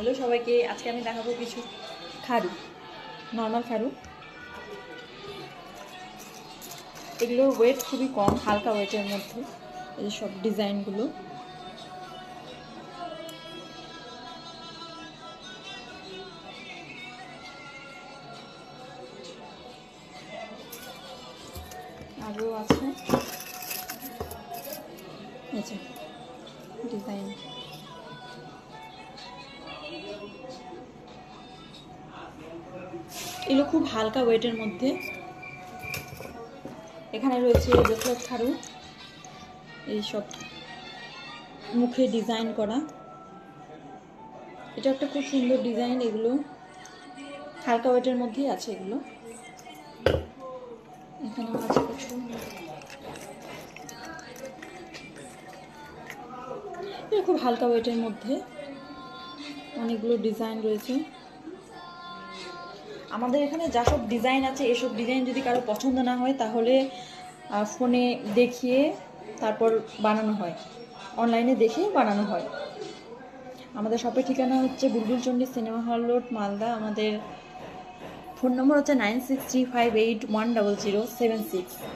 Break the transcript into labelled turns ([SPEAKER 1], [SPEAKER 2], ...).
[SPEAKER 1] Hello সবাইকে, আজকে আমি দেখাবো কিছু খাড়ু, নর্মাল খাড়ু। এগুলোর ওয়েট খুবই কম, হালকা ওয়েটের মধ্যে। এই সব ডিজাইনগুলো আরও আছে, এই যে ডিজাইন। এগুলো খুব হালকা ওয়েটের মধ্যে। এখানে রয়েছে ব্রেসলেট খাড়ু, এইসব মুখে ডিজাইন করা। এটা একটা খুব সুন্দর ডিজাইন। এগুলো হালকা ওয়েটের মধ্যেই আছে। এগুলো এখানেও আছে কিছু। এটা খুব হালকা ওয়েটের মধ্যে অনেকগুলো ডিজাইন রয়েছে। আমাদের এখানে যা সব ডিজাইন আছে, এসব ডিজাইন যদি কারো পছন্দ না হয় তাহলে ফোনে দেখিয়ে তারপর বানানো হয়, অনলাইনে দেখে বানানো হয়। আমাদের শপের ঠিকানা হচ্ছে Bulbul Chandi cinema hall road, Malda. আমাদের ফোন নম্বর হচ্ছে 9635810076।